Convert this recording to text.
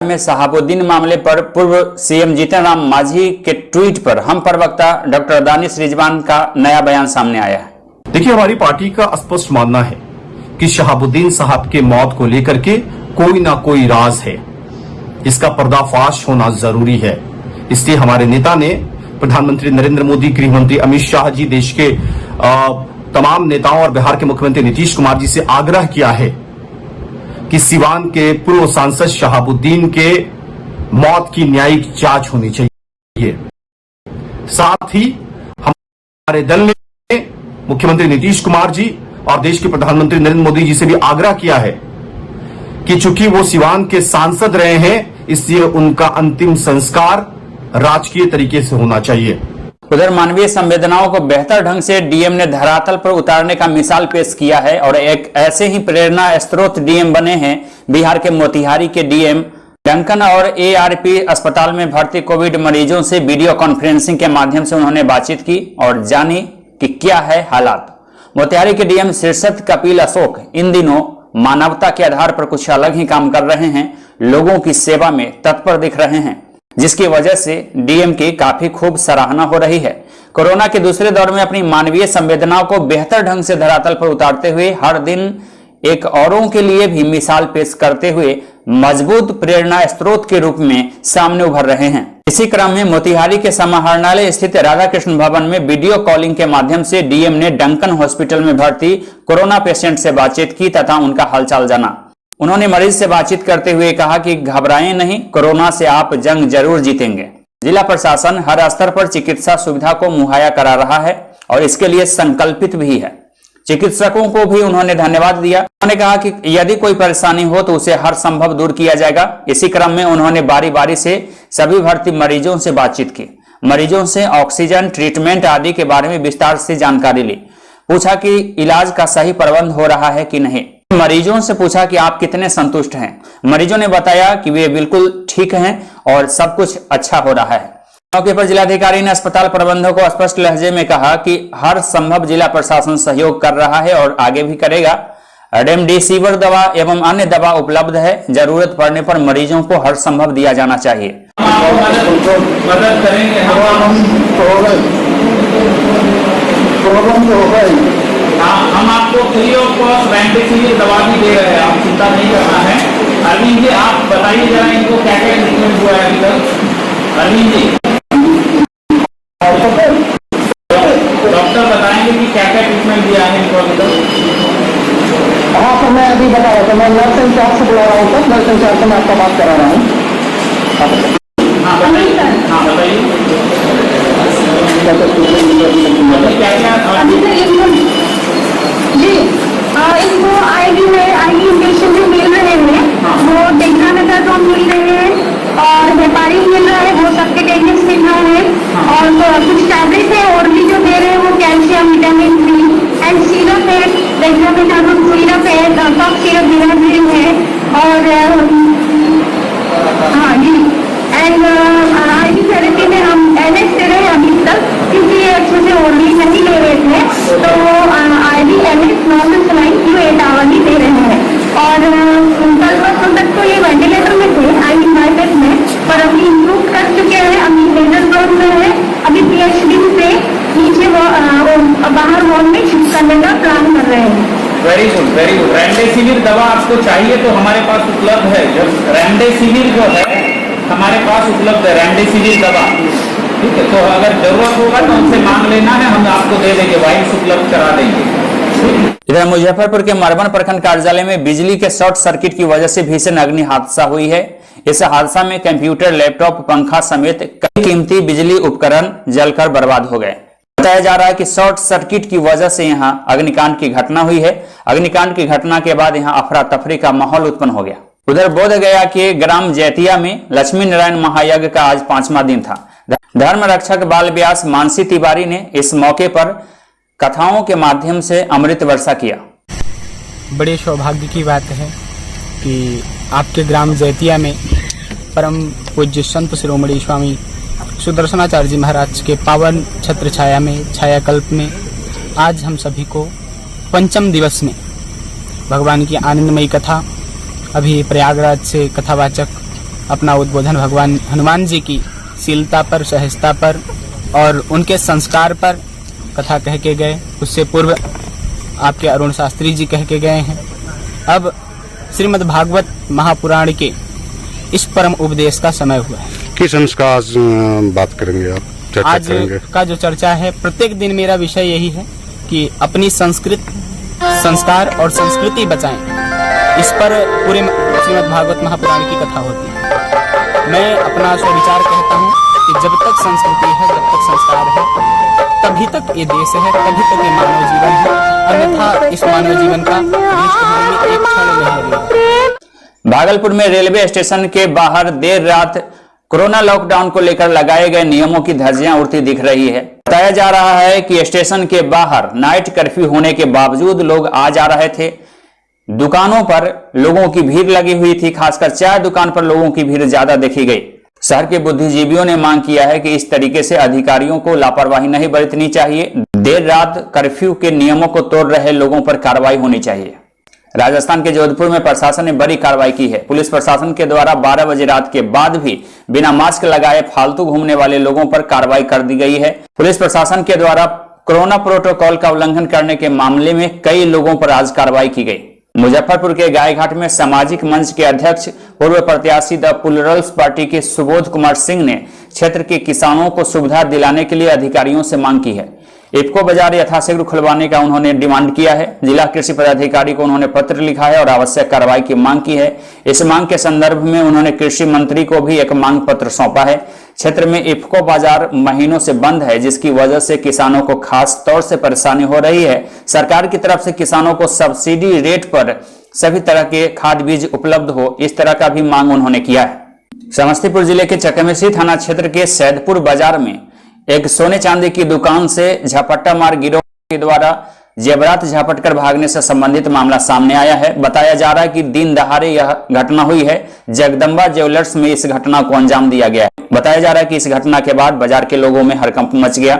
में शहाबुद्दीन मामले पर पूर्व सीएम जीतन राम मांझी के ट्वीट पर हम प्रवक्ता डॉक्टर दानिश रिजवान का नया बयान सामने आया है। देखिए, हमारी पार्टी का स्पष्ट मानना है कि शहाबुद्दीन साहब के मौत को लेकर के कोई ना कोई राज है, इसका पर्दाफाश होना जरूरी है। इसलिए हमारे नेता ने प्रधानमंत्री नरेंद्र मोदी, गृह मंत्री अमित शाह जी, देश के तमाम नेताओं और बिहार के मुख्यमंत्री नीतीश कुमार जी से आग्रह किया है कि सिवान के पूर्व सांसद शहाबुद्दीन के मौत की न्यायिक जांच होनी चाहिए। साथ ही हमारे दल ने मुख्यमंत्री नीतीश कुमार जी और देश के प्रधानमंत्री नरेंद्र मोदी जी से भी आग्रह किया है कि चूंकि वो सिवान के सांसद रहे हैं, इसलिए उनका अंतिम संस्कार राजकीय तरीके से होना चाहिए। उधर मानवीय संवेदनाओं को बेहतर ढंग से डीएम ने धरातल पर उतारने का मिसाल पेश किया है और एक ऐसे ही प्रेरणा स्रोत डीएम बने हैं बिहार के मोतिहारी के डीएम डंकन। और एआरपी अस्पताल में भर्ती कोविड मरीजों से वीडियो कॉन्फ्रेंसिंग के माध्यम से उन्होंने बातचीत की और जानी कि क्या है हालात। मोतिहारी के डीएम शीर्षत कपिल अशोक इन दिनों मानवता के आधार पर कुछ अलग ही काम कर रहे हैं, लोगों की सेवा में तत्पर दिख रहे हैं, जिसकी वजह से डीएम की काफी खूब सराहना हो रही है। कोरोना के दूसरे दौर में अपनी मानवीय संवेदनाओं को बेहतर ढंग से धरातल पर उतारते हुए हर दिन एक औरों के लिए भी मिसाल पेश करते हुए मजबूत प्रेरणा स्रोत के रूप में सामने उभर रहे हैं। इसी क्रम में मोतिहारी के समाहरणालय स्थित राधा कृष्ण भवन में वीडियो कॉलिंग के माध्यम से डीएम ने डंकन हॉस्पिटल में भर्ती कोरोना पेशेंट से बातचीत की तथा उनका हालचाल जाना। उन्होंने मरीज से बातचीत करते हुए कहा कि घबराएं नहीं, कोरोना से आप जंग जरूर जीतेंगे। जिला प्रशासन हर स्तर पर चिकित्सा सुविधा को मुहैया करा रहा है और इसके लिए संकल्पित भी है। चिकित्सकों को भी उन्होंने धन्यवाद दिया। उन्होंने कहा कि यदि कोई परेशानी हो तो उसे हर संभव दूर किया जाएगा। इसी क्रम में उन्होंने बारी बारी से सभी भर्ती मरीजों से बातचीत की, मरीजों से ऑक्सीजन ट्रीटमेंट आदि के बारे में विस्तार से जानकारी ली, पूछा कि इलाज का सही प्रबंध हो रहा है कि नहीं। मरीजों से पूछा कि आप कितने संतुष्ट हैं। मरीजों ने बताया कि वे बिल्कुल ठीक हैं और सब कुछ अच्छा हो रहा है। मौके पर जिलाधिकारी ने अस्पताल प्रबंधक को स्पष्ट लहजे में कहा कि हर संभव जिला प्रशासन सहयोग कर रहा है और आगे भी करेगा। रेमडेसिविर दवा एवं अन्य दवा उपलब्ध है, जरूरत पड़ने पर मरीजों को हर संभव दिया जाना चाहिए। मदद करेंगे हम आपको फ्री ऑफ कॉस्ट रेमडेसिविर दवा भी दे रहे हैं, आप चिंता नहीं करना है। अरविंद जी, आप बताइए जरा इनको क्या क्या ट्रीटमेंट हुआ है अभी तक। अरविंद जी, डॉक्टर बताएंगे कि क्या क्या ट्रीटमेंट दिया है इनको अभी तक। हाँ, तो मैं अभी बता रहा था, मैं नर्स इंचार्ज से बुला रहा हूँ, सर नर्स इंचार्ज से मैं आपका बात करा रहा हूँ। हाँ बताइए, हाँ बताइए क्या क्या जी। इनको आईडी इंजेक्शन जो मिल रहे हैं वो टेक्नामेटर तो मिल रहे हैं और व्यापारी मिल रहा है, वो सबके टेक्निक्स मिल रहा है और कुछ टैबलेट है और भी जो दे रहे हैं वो calcium, vitamin B and syrup है, डेक्सामेथासोन सिरप है, कफ सिरप दिलाजिन है और हाँ जी। एंड आईडी थेरेपी में हम एनएस दे रहे हैं अभी तक, क्योंकि ये अच्छे से ओरली नहीं ले रहे थे, तो ID NS normal saline Q 8 hour ही दे रहे हैं। और कल परसों तक तो ये वेंटिलेटर में थे, IVF में, पर अभी इम्प्रूव कर चुके हैं, अभी लेजर ब्लॉक में है, अभी PhD से नीचे बाहर वॉल में शिफ्ट करने का प्लान कर रहे हैं। Very good, very good. Remdesivir दवा आपको चाहिए तो हमारे पास उपलब्ध है। जब रेमडेसिविर जो है हमारे पास उपलब्ध है, रेमडेसिविर दवा, ठीक है। तो अगर जरूरत होगा तो हमसे मांग लेना है, हम आपको दे देंगे, वाइल्स उपलब्ध करा देंगे। इधर मुजफ्फरपुर के मरबन प्रखंड कार्यालय में बिजली के शॉर्ट सर्किट की वजह से भीषण अग्नि हादसा हुई है। इस हादसा में कंप्यूटर, लैपटॉप, पंखा समेत कई कीमती बिजली उपकरण जलकर बर्बाद हो गए। बताया जा रहा है कि शॉर्ट सर्किट की वजह से यहां अग्निकांड की घटना हुई है। अग्निकांड की घटना के बाद यहां अफरा तफरी का माहौल उत्पन्न हो गया। उधर बोधगया के ग्राम जैतिया में लक्ष्मी नारायण महायज्ञ का आज 5वां दिन था। धर्म रक्षक बाल व्यास मानसी तिवारी ने इस मौके पर कथाओं के माध्यम से अमृत वर्षा किया। बड़े सौभाग्य की बात है कि आपके ग्राम जैतिया में परम पूज्य संत शिरोमणि स्वामी सुदर्शनाचार्य जी महाराज के पावन छत्र छाया में, छायाकल्प में आज हम सभी को पंचम दिवस में भगवान की आनंदमयी कथा, अभी प्रयागराज से कथावाचक अपना उद्बोधन भगवान हनुमान जी की शीलता पर, सहजता पर और उनके संस्कार पर कथा कह के गए। उससे पूर्व आपके अरुण शास्त्री जी कह के गए हैं। अब श्रीमद् भागवत महापुराण के इस परम उपदेश का समय हुआ है। किस अंश का आज बात करेंगे आप, चर्चा आज करेंगे? का जो चर्चा है, प्रत्येक दिन मेरा विषय यही है कि अपनी संस्कार और संस्कृति बचाएं। इस पर पूरे श्रीमद् भागवत महापुराण की कथा होती है। मैं अपना स्वविचार कहता हूँ कि जब तक संस्कृति है, जब तक संस्कार है, तभी तक ये देश है, तभी तक ये मानव जीवन है। अन्यथा इस मानव जीवन का नष्ट होने में एक क्षण नहीं लगेगा। भागलपुर में रेलवे स्टेशन के बाहर देर रात कोरोना लॉकडाउन को लेकर लगाए गए नियमों की धज्जियां उड़ती दिख रही है। बताया जा रहा है कि स्टेशन के बाहर नाइट कर्फ्यू होने के बावजूद लोग आ जा रहे थे। दुकानों पर लोगों की भीड़ लगी हुई थी, खासकर चाय दुकान पर लोगों की भीड़ ज्यादा देखी गई। शहर के बुद्धिजीवियों ने मांग किया है कि इस तरीके से अधिकारियों को लापरवाही नहीं बरतनी चाहिए। देर रात कर्फ्यू के नियमों को तोड़ रहे लोगों पर कार्रवाई होनी चाहिए। राजस्थान के जोधपुर में प्रशासन ने बड़ी कार्रवाई की है। पुलिस प्रशासन के द्वारा 12 बजे रात के बाद भी बिना मास्क लगाए फालतू घूमने वाले लोगों पर कार्रवाई कर दी गई है। पुलिस प्रशासन के द्वारा कोरोना प्रोटोकॉल का उल्लंघन करने के मामले में कई लोगों पर आज कार्रवाई की गई। मुजफ्फरपुर के गायघाट में सामाजिक मंच के अध्यक्ष पूर्व प्रत्याशी द प्लूरल्स पार्टी के सुबोध कुमार सिंह ने क्षेत्र के किसानों को सुविधा दिलाने के लिए अधिकारियों से मांग की है। इफ्को बाजार यथाशीघ्र खुलवाने का उन्होंने डिमांड किया है। जिला कृषि पदाधिकारी को उन्होंने पत्र लिखा है और आवश्यक कार्रवाई की मांग की है। इस मांग के संदर्भ में उन्होंने कृषि मंत्री को भी एक मांग पत्र सौंपा है। क्षेत्र में इफ्को बाजार महीनों से बंद है, जिसकी वजह से किसानों को खास तौर से परेशानी हो रही है। सरकार की तरफ से किसानों को सब्सिडी रेट पर सभी तरह के खाद बीज उपलब्ध हो, इस तरह का भी मांग उन्होंने किया है। समस्तीपुर जिले के चकमेसी थाना क्षेत्र के सैदपुर बाजार में एक सोने चांदी की दुकान से झपट्टा मार गिरोह के द्वारा जेवरात झपट कर भागने से संबंधित मामला सामने आया है। बताया जा रहा है कि दिन दहाड़े यह घटना हुई है। जगदम्बा ज्वेलर्स में इस घटना को अंजाम दिया गया है। बताया जा रहा है कि इस घटना के बाद बाजार के लोगों में हड़कंप मच गया।